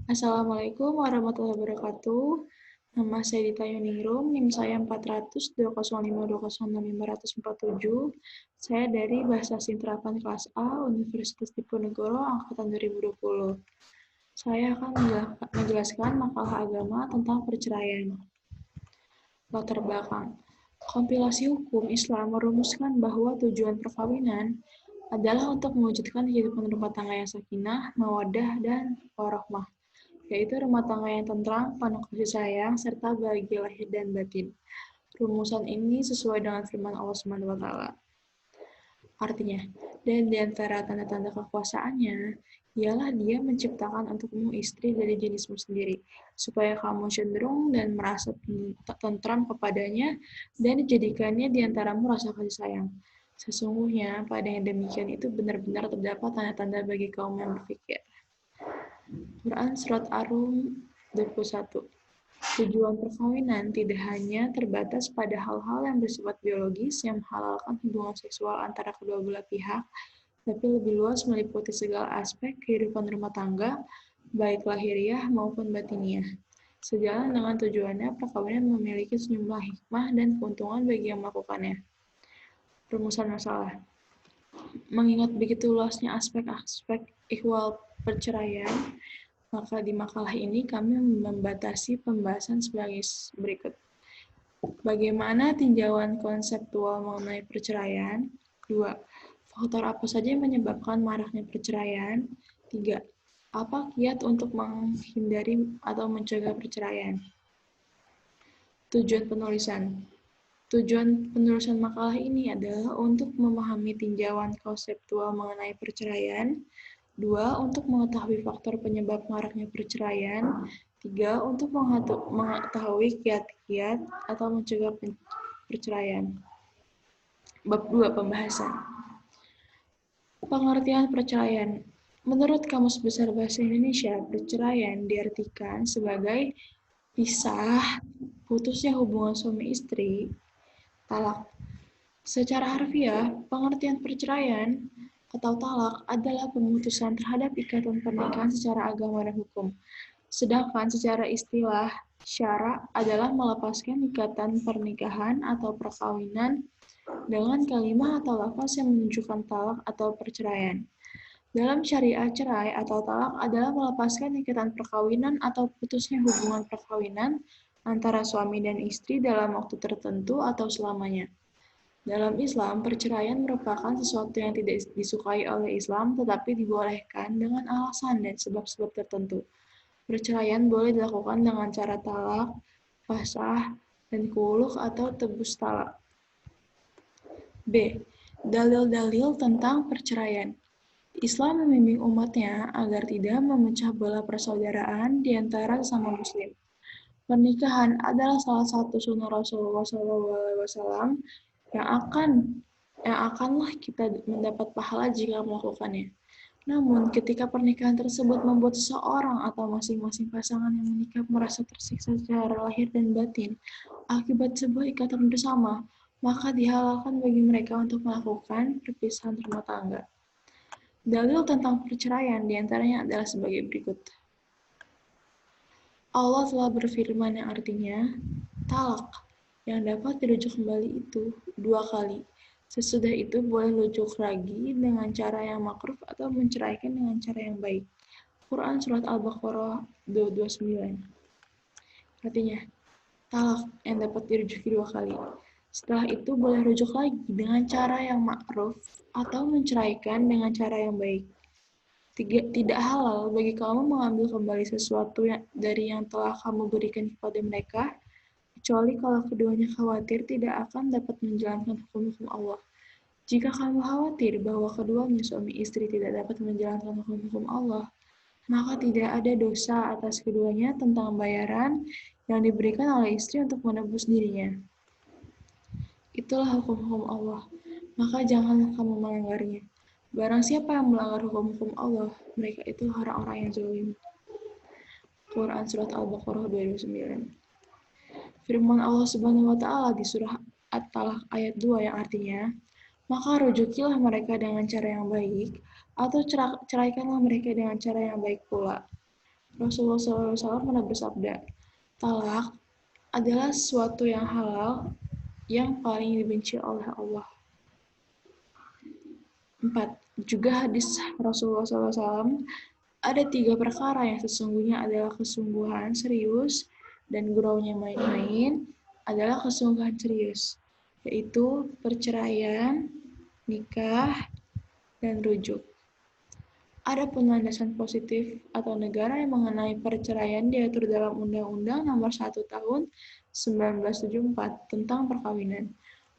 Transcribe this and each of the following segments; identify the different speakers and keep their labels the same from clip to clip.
Speaker 1: Assalamualaikum warahmatullahi wabarakatuh. Nama saya Dita Yuningrum, NIM saya 400-205-206-547. Saya dari Bahasa Sinterapan kelas A, Universitas Diponegoro, Angkatan 2020. Saya akan menjelaskan makalah agama tentang perceraian. Latar belakang. Kompilasi hukum Islam merumuskan bahwa tujuan perkawinan adalah untuk mewujudkan kehidupan rumah tangga yang sakinah, mawaddah, dan warahmah, yaitu rumah tangga yang tentram, penuh kasih sayang, serta bahagia lahir dan batin. Rumusan ini sesuai dengan firman Allah SWT. Artinya, dan di antara tanda-tanda kekuasaannya, ialah dia menciptakan untukmu istri dari jenismu sendiri, supaya kamu cenderung dan merasa tentram kepadanya, dan dijadikannya di antaramu rasa kasih sayang. Sesungguhnya, pada yang demikian itu benar-benar terdapat tanda-tanda bagi kaum yang berpikir. Quran Surat Ar-Rum 21. Tujuan perkawinan tidak hanya terbatas pada hal-hal yang bersifat biologis yang menghalalkan hubungan seksual antara kedua belah pihak, tapi lebih luas meliputi segala aspek kehidupan rumah tangga, baik lahiriah maupun batiniah. Sejalan dengan tujuannya, perkawinan memiliki sejumlah hikmah dan keuntungan bagi yang melakukannya. Rumusan masalah. Mengingat begitu luasnya aspek-aspek ihwal perceraian, maka di makalah ini kami membatasi pembahasan sebagai berikut. Bagaimana tinjauan konseptual mengenai perceraian? 2. Faktor apa saja yang menyebabkan maraknya perceraian? 3. Apa kiat untuk menghindari atau mencegah perceraian? Tujuan penulisan. Tujuan penulisan makalah ini adalah untuk memahami tinjauan konseptual mengenai perceraian. 2. Untuk mengetahui faktor penyebab maraknya perceraian. 3. Untuk mengetahui kiat-kiat atau mencegah perceraian. Bab 2. Pembahasan. Pengertian perceraian. Menurut Kamus Besar Bahasa Indonesia, perceraian diartikan sebagai pisah, putusnya hubungan suami istri, talak. Secara harfiah, pengertian perceraian atau talak adalah pemutusan terhadap ikatan pernikahan secara agama dan hukum. Sedangkan secara istilah syara adalah melepaskan ikatan pernikahan atau perkawinan dengan kalimat atau lafaz yang menunjukkan talak atau perceraian. Dalam syariat, cerai atau talak adalah melepaskan ikatan perkawinan atau putusnya hubungan perkawinan antara suami dan istri dalam waktu tertentu atau selamanya. Dalam Islam, perceraian merupakan sesuatu yang tidak disukai oleh Islam tetapi dibolehkan dengan alasan dan sebab-sebab tertentu. Perceraian boleh dilakukan dengan cara talak, fasah, dan khuluk atau tebus talak. B. Dalil-dalil tentang perceraian. Islam membimbing umatnya agar tidak memecah belah persaudaraan di antara sesama muslim. Pernikahan adalah salah satu sunnah Rasulullah SAW yang akanlah kita mendapat pahala jika melakukannya. Namun, ketika pernikahan tersebut membuat seseorang atau masing-masing pasangan yang menikah merasa tersiksa secara lahir dan batin akibat sebuah ikatan bersama, maka dihalalkan bagi mereka untuk melakukan perpisahan rumah tangga. Dalil tentang perceraian diantaranya adalah sebagai berikut. Allah telah berfirman yang artinya, talak yang dapat dirujuk kembali itu 2 kali. Sesudah itu boleh rujuk lagi dengan cara yang makruf atau menceraikan dengan cara yang baik. Quran Surat Al-Baqarah 229. Artinya, talak yang dapat dirujuk 2 kali. Setelah itu boleh rujuk lagi dengan cara yang makruf atau menceraikan dengan cara yang baik. Tidak halal bagi kamu mengambil kembali sesuatu dari yang telah kamu berikan kepada mereka, kecuali kalau keduanya khawatir tidak akan dapat menjalankan hukum-hukum Allah. Jika kamu khawatir bahwa keduanya suami istri tidak dapat menjalankan hukum-hukum Allah, maka tidak ada dosa atas keduanya tentang bayaran yang diberikan oleh istri untuk menebus dirinya. Itulah hukum-hukum Allah, maka janganlah kamu melanggarnya. Barang siapa yang melanggar hukum-hukum Allah, mereka itu orang-orang yang zalim. Quran Surat Al-Baqarah 29. Firman Allah Subhanahu wa Ta'ala di surah At-Talaq ayat 2 yang artinya, maka rujukilah mereka dengan cara yang baik, atau ceraikanlah mereka dengan cara yang baik pula. Rasulullah SAW pernah bersabda, talak adalah sesuatu yang halal yang paling dibenci oleh Allah. 4. Juga hadis Rasulullah SAW, ada 3 perkara yang sesungguhnya adalah kesungguhan serius dan guraunya main-main adalah kesungguhan serius, yaitu perceraian, nikah, dan rujuk. Ada landasan positif atau negara yang mengenai perceraian diatur dalam Undang-Undang Nomor 1 Tahun 1974 tentang perkawinan.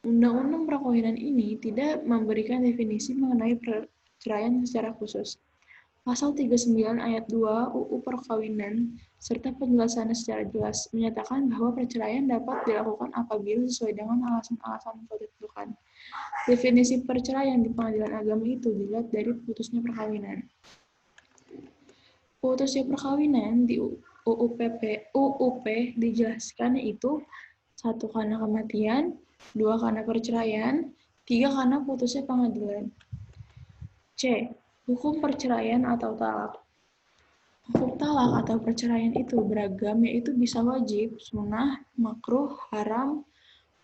Speaker 1: Undang-undang perkawinan ini tidak memberikan definisi mengenai perceraian secara khusus. Pasal 39 ayat 2 UU Perkawinan serta penjelasannya secara jelas menyatakan bahwa perceraian dapat dilakukan apabila sesuai dengan alasan-alasan yang ditentukan. Definisi perceraian di pengadilan agama itu dilihat dari putusnya perkawinan. Putusnya perkawinan di UUP dijelaskan yaitu 1 karena kematian, 2 karena perceraian, 3 karena putusnya pengadilan. C. Hukum perceraian atau talak. Hukum talak atau perceraian itu beragam, yaitu bisa wajib, sunnah, makruh, haram,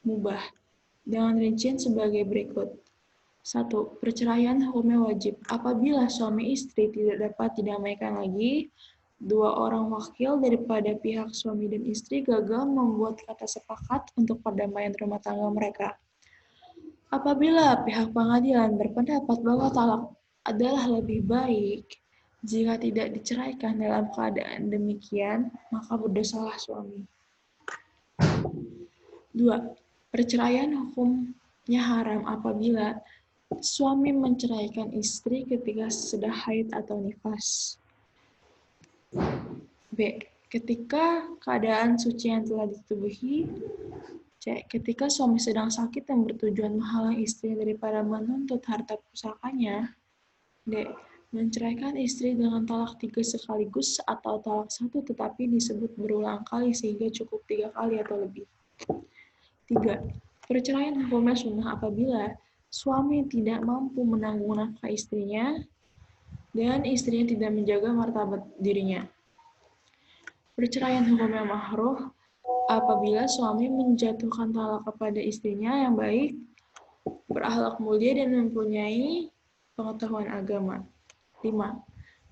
Speaker 1: mubah. Dengan rincian sebagai berikut. 1. Perceraian hukumnya wajib. Apabila suami istri tidak dapat didamaikan lagi, 2 orang wakil daripada pihak suami dan istri gagal membuat kata sepakat untuk perdamaian rumah tangga mereka. Apabila pihak pengadilan berpendapat bahwa talak adalah lebih baik jika tidak diceraikan dalam keadaan demikian, maka berdosalah suami. 2. Perceraian hukumnya haram apabila suami menceraikan istri ketika sedang haid atau nifas. B. Ketika keadaan suci yang telah ditubuhi. C. Ketika suami sedang sakit yang bertujuan menghalang istri daripada menuntut harta pusakanya. D. Menceraikan istri dengan talak 3 sekaligus atau talak 1 tetapi disebut berulang kali sehingga cukup 3 kali atau lebih. 3. Perceraian hukumnya sunnah apabila suami tidak mampu menanggung nafkah istrinya dan istrinya tidak menjaga martabat dirinya. Perceraian hukumnya makruh apabila suami menjatuhkan talak kepada istrinya yang baik, berakhlak mulia dan mempunyai pengetahuan agama. 5.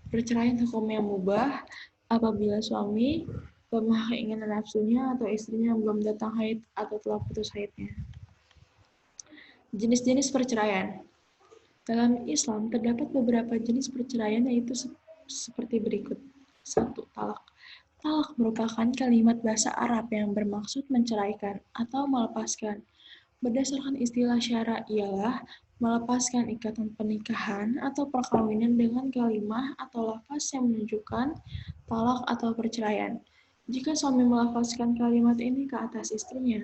Speaker 1: Perceraian hukumnya mubah apabila suami lemah keinginan nafsunya atau istrinya belum datang haid atau telah putus haidnya. Jenis-jenis perceraian. Dalam Islam terdapat beberapa jenis perceraian yaitu seperti berikut. 1. Talak. Talak merupakan kalimat bahasa Arab yang bermaksud menceraikan atau melepaskan. Berdasarkan istilah syara ialah melepaskan ikatan pernikahan atau perkawinan dengan kalimah atau lafaz yang menunjukkan talak atau perceraian. Jika suami melafazkan kalimat ini ke atas istrinya,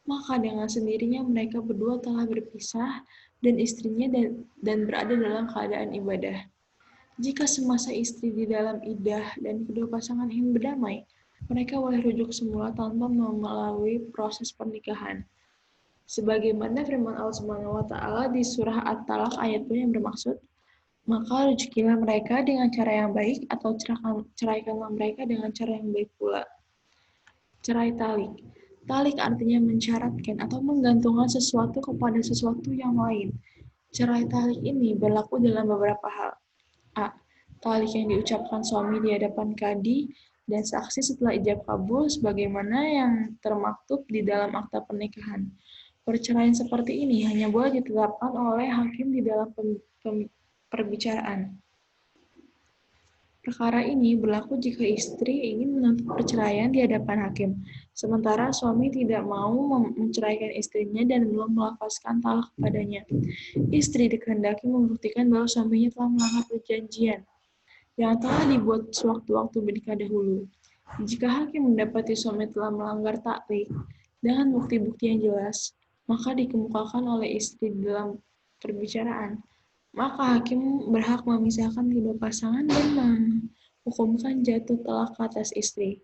Speaker 1: maka dengan sendirinya mereka berdua telah berpisah dan istrinya dan berada dalam keadaan ibadah. Jika semasa istri di dalam iddah dan kedua pasangan ingin berdamai, mereka boleh rujuk semula tanpa melalui proses pernikahan. Sebagaimana firman Allah SWT di surah At-Talaq ayat 2 yang bermaksud, maka rujukilah mereka dengan cara yang baik atau ceraikanlah mereka dengan cara yang baik pula. Cerai talik. Talik artinya mensyaratkan atau menggantungkan sesuatu kepada sesuatu yang lain. Cerai talik ini berlaku dalam beberapa hal. A. Talik yang diucapkan suami di hadapan kadi dan saksi setelah ijab kabul sebagaimana yang termaktub di dalam akta pernikahan. Perceraian seperti ini hanya boleh ditetapkan oleh hakim di dalam perbicaraan. Perkara ini berlaku jika istri ingin menuntut perceraian di hadapan hakim, sementara suami tidak mau menceraikan istrinya dan belum melafazkan talak kepadanya. Istri dikehendaki membuktikan bahwa suaminya telah melanggar perjanjian yang telah dibuat sewaktu-waktu menikah dahulu. Jika hakim mendapati suami telah melanggar taklid dengan bukti-bukti yang jelas, maka dikemukakan oleh istri dalam perbicaraan. Maka hakim berhak memisahkan kedua pasangan dan menghukumkan jatuh talak ke atas istri.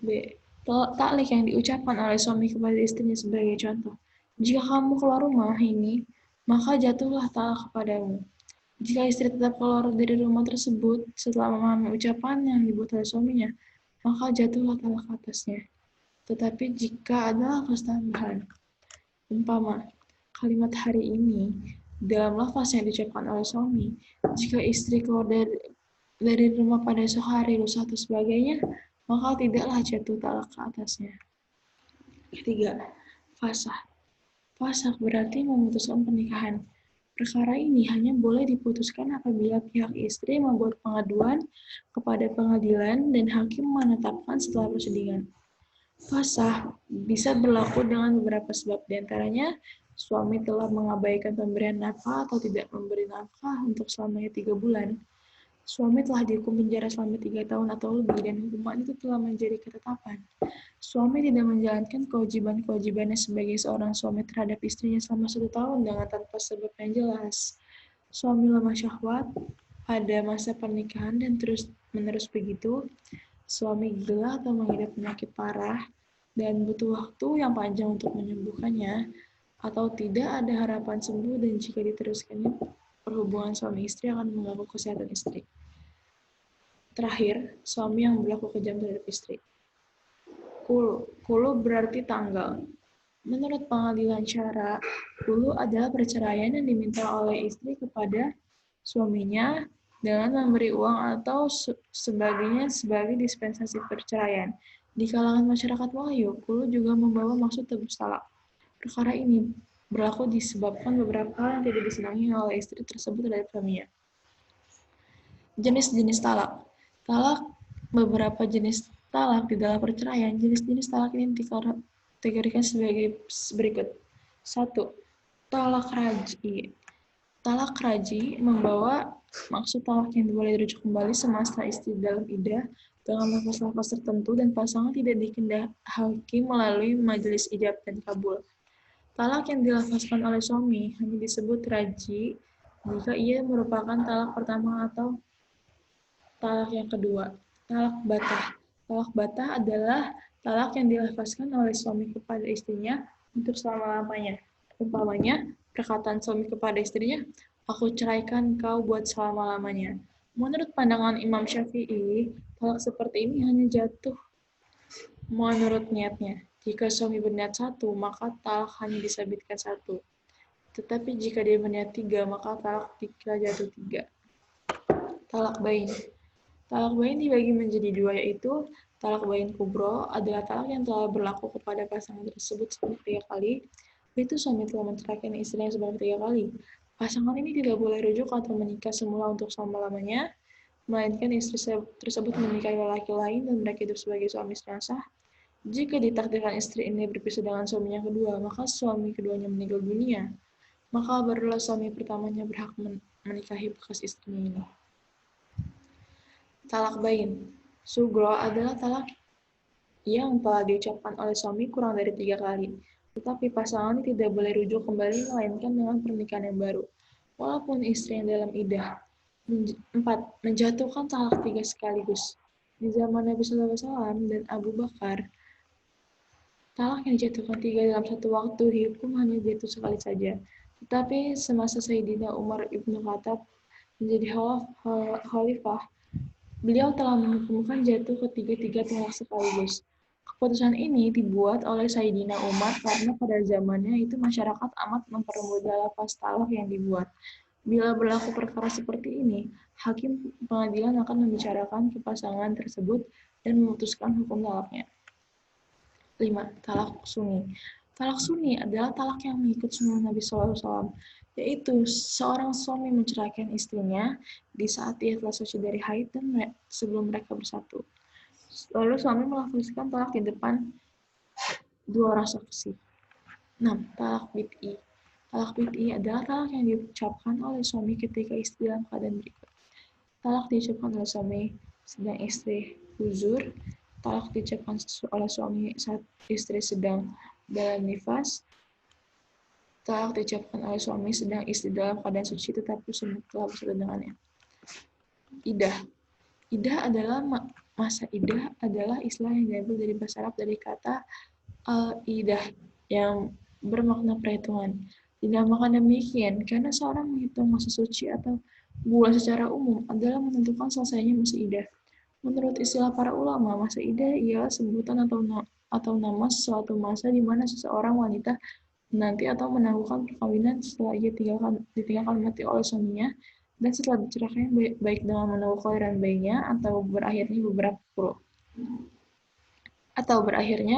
Speaker 1: B. Taklik yang diucapkan oleh suami kepada istrinya sebagai contoh. Jika kamu keluar rumah ini, maka jatuhlah talak kepadamu. Jika istri tetap keluar dari rumah tersebut setelah memahami ucapan yang dibuat oleh suaminya, maka jatuhlah talak atasnya. Tetapi jika ada lafaz tambahan, umpama kalimat hari ini dalam lafaz yang diucapkan oleh suami, jika istri keluar dari rumah pada esok hari, lusa atau sebagainya, maka tidaklah jatuh talak ke atasnya. Ketiga, fasakh. Fasakh berarti memutuskan pernikahan. Perkara ini hanya boleh diputuskan apabila pihak istri membuat pengaduan kepada pengadilan dan hakim menetapkan setelah persidangan. Fasakh bisa berlaku dengan beberapa sebab, diantaranya suami telah mengabaikan pemberian nafkah atau tidak memberi nafkah untuk selamanya 3 bulan. Suami telah dihukum penjara selama 3 tahun atau lebih dan hukuman itu telah menjadi ketetapan. Suami tidak menjalankan kewajiban-kewajibannya sebagai seorang suami terhadap istrinya selama 1 tahun dengan tanpa sebab yang jelas. Suami lemah syahwat pada masa pernikahan dan terus-menerus begitu. Suami gila atau mengidap penyakit parah dan butuh waktu yang panjang untuk menyembuhkannya, atau tidak ada harapan sembuh dan jika diteruskannya, perhubungan suami istri akan mengganggu kesehatan istri. Terakhir, suami yang berlaku kejam terhadap istri. Kulu berarti tanggal. Menurut pengadilan syara, kulu adalah perceraian yang diminta oleh istri kepada suaminya dengan memberi uang atau sebagainya sebagai dispensasi perceraian. Di kalangan masyarakat Melayu, kulu juga membawa maksud tebus talak. Perkara ini berlaku disebabkan beberapa hal yang tidak disenangi oleh istri tersebut terhadap suaminya. Jenis-jenis talak. Talak beberapa jenis talak di dalam perceraian. Jenis-jenis talak ini dikategorikan sebagai berikut. 1. Talak raji. Talak raji membawa maksud talak yang boleh dirujuk kembali semasa istri dalam iddah dengan lafaz-lafaz tertentu dan pasangan tidak dikehendaki melalui majelis ijab dan kabul. Talak yang dilafazkan oleh suami hanya disebut raji jika ia merupakan talak pertama atau talak yang kedua. Talak batah. Talak batah adalah talak yang dilafazkan oleh suami kepada istrinya untuk selama-lamanya. Umpamanya, perkataan suami kepada istrinya, "Aku ceraikan kau buat selama-lamanya." Menurut pandangan Imam Syafi'i, talak seperti ini hanya jatuh menurut niatnya. Jika suami berniat 1, maka talak hanya disabitkan 1. Tetapi jika dia berniat 3, maka talak 3 jatuh 3. Talak bain. Talak bain dibagi menjadi 2, yaitu talak bain kubro adalah talak yang telah berlaku kepada pasangan tersebut sebanyak 3 kali, yaitu suami telah menceraikan istrinya sebanyak 3 kali. Pasangan ini tidak boleh rujuk atau menikah semula untuk selama-lamanya, melainkan istri tersebut menikahi lelaki lain dan mereka hidup sebagai suami istri yang sah. Jika ditakdirkan istri ini berpisah dengan suaminya kedua, maka suami keduanya meninggal dunia, maka barulah suami pertamanya berhak menikahi bekas istrinya ini. Talak bain. Sugro adalah talak yang telah diucapkan oleh suami kurang dari 3 kali, tetapi pasangan tidak boleh rujuk kembali melainkan dengan pernikahan yang baru, walaupun istri yang dalam iddah. 4. Menjatuhkan talak 3 sekaligus. Di zaman Nabi SAW dan Abu Bakar, talak yang dijatuhkan 3 dalam satu waktu dihukum hanya jatuh sekali saja. Tetapi semasa Sayyidina Umar ibn Khattab menjadi khalifah, beliau telah menghukumkan jatuh ketiga-tiga talak sekaligus. Keputusan ini dibuat oleh Sayyidina Umar karena pada zamannya itu masyarakat amat mempermudah lafaz talak yang dibuat. Bila berlaku perkara seperti ini, hakim pengadilan akan membicarakan ke pasangan tersebut dan memutuskan hukum talaknya. 5. Talak sunni. Talak sunni adalah talak yang mengikut sunnah Nabi SAW, yaitu seorang suami menceraikan istrinya di saat ia telah suci dari haid dan sebelum mereka bersatu. Lalu suami melafazkan talak di depan 2 orang saksi. 6. Talak bid'i. Talak bid'i adalah talak yang diucapkan oleh suami ketika istri dalam keadaan berikut. Talak diucapkan oleh suami sedang istri huzur. Talak diucapkan oleh suami saat istri sedang dalam nifas. Talak diucapkan oleh suami sedang istri dalam keadaan suci tetapi suami telah bersatu dengannya. Iddah. Iddah adalah masa iddah adalah istilah yang diambil dari bahasa Arab dari kata al-iddah yang bermakna perhitungan. Dinamakan demikian karena seorang menghitung masa suci atau Bulan secara umum adalah menentukan selesainya masa idah. Menurut istilah para ulama, masa idah ialah sebutan atau nama suatu masa di mana seseorang wanita menanti atau menangguhkan perkawinan setelah ia ditinggalkan mati oleh suaminya dan setelah diceraikan baik dengan menunggu kelahiran bayinya atau berakhirnya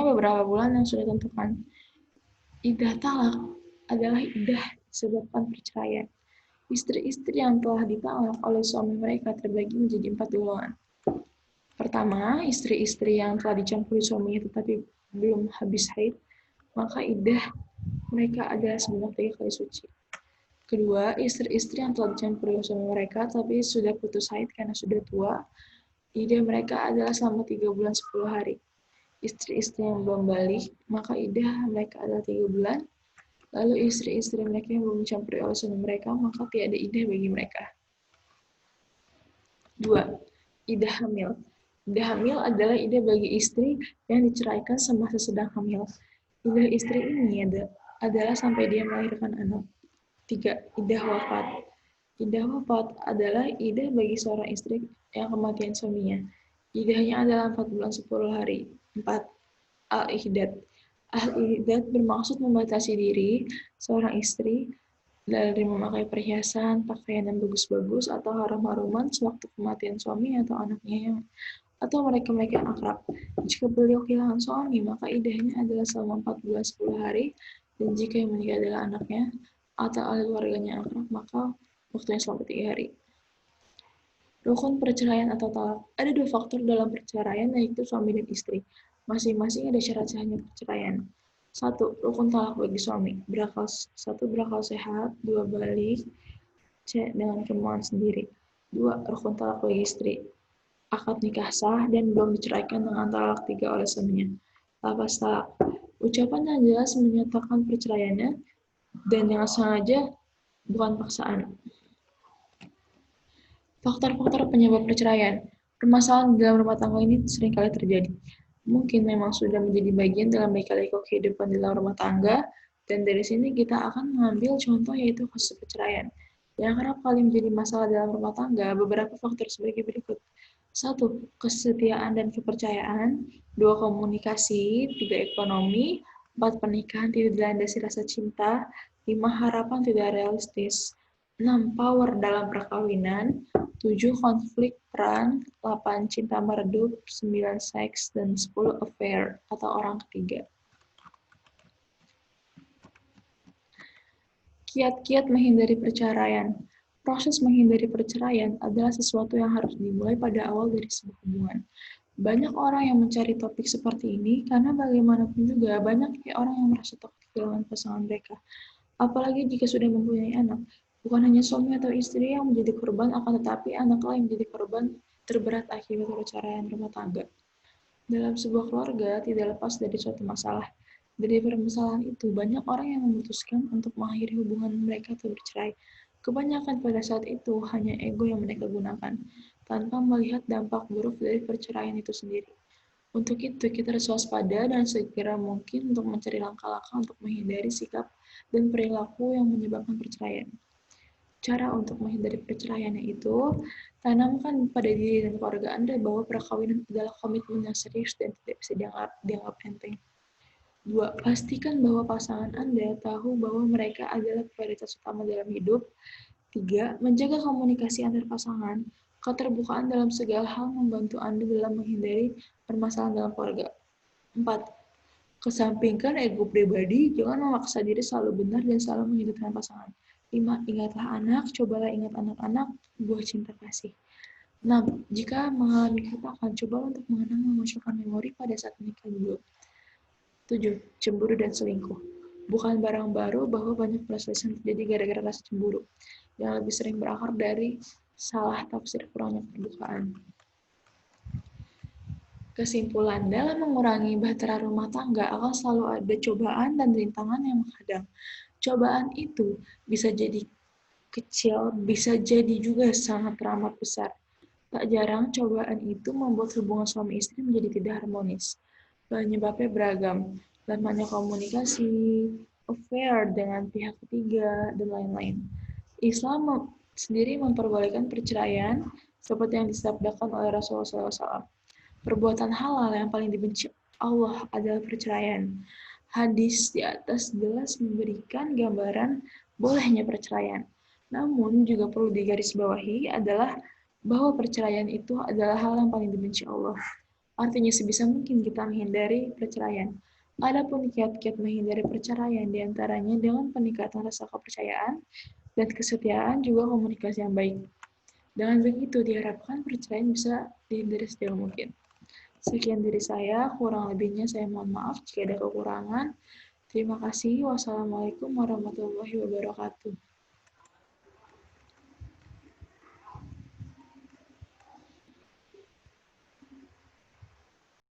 Speaker 1: beberapa bulan yang sudah ditentukan. Iddah talak adalah iddah disebabkan perceraian. Istri-istri yang telah ditalak oleh suami mereka terbagi menjadi 4 golongan. Pertama, istri-istri yang telah dicampuri suaminya tetapi belum habis haid, maka iddah mereka adalah sebanyak 3 kali suci. Kedua, istri-istri yang telah dicampuri suami mereka tapi sudah putus haid karena sudah tua, iddah mereka adalah selama 3 bulan 10 hari. Istri-istri yang belum balik, maka iddah mereka adalah 3 bulan. Lalu istri-istri mereka yang belum dicampuri oleh suami mereka, maka tiada iddah bagi mereka. 2. Iddah hamil. Iddah hamil adalah iddah bagi istri yang diceraikan semasa sedang hamil. Iddah istri ini adalah sampai dia melahirkan anak. 3. Iddah wafat. Iddah wafat adalah iddah bagi seorang istri yang kematian suaminya. Iddahnya adalah 4 bulan 10 hari. 4. Al-Ihdad. Al-Ihdad bermaksud membatasi diri seorang istri dari memakai perhiasan, pakaian yang bagus-bagus, atau harum-haruman sewaktu kematian suami atau anaknya atau mereka-mereka yang akrab. Jika beliau kehilangan suami, maka iddahnya adalah selama 4 bulan 10 hari, dan jika yang menikah adalah anaknya atau ahli keluarganya yang akrab, maka waktunya selama 3 hari. Rukun perceraian atau talak. Ada 2 faktor dalam perceraian, yaitu suami dan istri. Masing-masing ada syarat sahnya perceraian. 1. Rukun talak bagi suami. 1. Berakal sehat. 2. Balik. C. Dengan kemauan sendiri. 2. Rukun talak bagi istri. Akad nikah sah dan belum diceraikan dengan talak 3 oleh suaminya. Lafaz talak. Ucapan yang jelas menyatakan perceraiannya dan yang sengaja, bukan paksaan. Faktor-faktor penyebab perceraian. Permasalahan di dalam rumah tangga ini seringkali terjadi. Mungkin memang sudah menjadi bagian dalam lika-liku kehidupan di dalam rumah tangga, dan dari sini kita akan mengambil contoh yaitu kasus perceraian. Yang kerap kali menjadi masalah dalam rumah tangga, beberapa faktor sebagai berikut. 1. Kesetiaan dan kepercayaan. 2. Komunikasi. 3. Ekonomi. 4. Pernikahan tidak dilandasi rasa cinta. 5. Harapan tidak realistis. 6. Power dalam perkawinan. 7. Konflik peran. 8. Cinta meredup. 9. Seks. Dan 10. Affair atau orang ketiga. Kiat-kiat menghindari perceraian. Proses menghindari perceraian adalah sesuatu yang harus dimulai pada awal dari sebuah hubungan. Banyak orang yang mencari topik seperti ini karena bagaimanapun juga banyak orang yang merasa takut kehilangan pasangan mereka. Apalagi jika sudah mempunyai anak. Bukan hanya suami atau istri yang menjadi korban, akan tetapi anak lain menjadi korban terberat akibat perceraian rumah tangga. Dalam sebuah keluarga tidak lepas dari suatu masalah. Dari permasalahan itu, banyak orang yang memutuskan untuk mengakhiri hubungan mereka atau bercerai. Kebanyakan pada saat itu hanya ego yang mereka gunakan, tanpa melihat dampak buruk dari perceraian itu sendiri. Untuk itu, kita harus waspada dan segera mungkin untuk mencari langkah-langkah untuk menghindari sikap dan perilaku yang menyebabkan perceraian. Cara untuk menghindari perceraian yaitu, tanamkan pada diri dan keluarga Anda bahwa perkawinan adalah komitmen yang serius dan tidak bisa dianggap enteng. 2. Pastikan bahwa pasangan Anda tahu bahwa mereka adalah prioritas utama dalam hidup. 3. Menjaga komunikasi antar pasangan. Keterbukaan dalam segala hal membantu Anda dalam menghindari permasalahan dalam keluarga. 4. Kesampingkan ego pribadi, jangan memaksa diri selalu benar dan selalu menghidupkan pasangan. 5. Ingatlah anak, cobalah ingat anak-anak, buah cinta kasih. 6. Jika mengalami ketakutan, coba untuk mengenang memunculkan memori pada saat menikah dulu. 7. Cemburu dan selingkuh. Bukan barang baru bahwa banyak perselisihan terjadi gara-gara rasa cemburu, yang lebih sering berakar dari salah tafsir kurangnya keterbukaan. Kesimpulan, dalam mengurangi bahtera rumah tangga akan selalu ada cobaan dan rintangan yang menghadang. Cobaan itu bisa jadi kecil, bisa jadi juga sangat teramat besar. Tak jarang cobaan itu membuat hubungan suami istri menjadi tidak harmonis. Penyebabnya beragam, lemahnya komunikasi, affair dengan pihak ketiga, dan lain-lain. Islam sendiri memperbolehkan perceraian seperti yang disabdakan oleh Rasulullah SAW. Perbuatan halal yang paling dibenci Allah adalah perceraian. Hadis di atas jelas memberikan gambaran bolehnya perceraian. Namun juga perlu digarisbawahi adalah bahwa perceraian itu adalah hal yang paling dibenci Allah. Artinya sebisa mungkin kita menghindari perceraian. Adapun kiat-kiat menghindari perceraian diantaranya dengan peningkatan rasa kepercayaan dan kesetiaan juga komunikasi yang baik. Dengan begitu diharapkan perceraian bisa dihindari sejauh mungkin. Sekian dari saya, kurang lebihnya saya mohon maaf jika ada kekurangan. Terima kasih. Wassalamualaikum warahmatullahi wabarakatuh.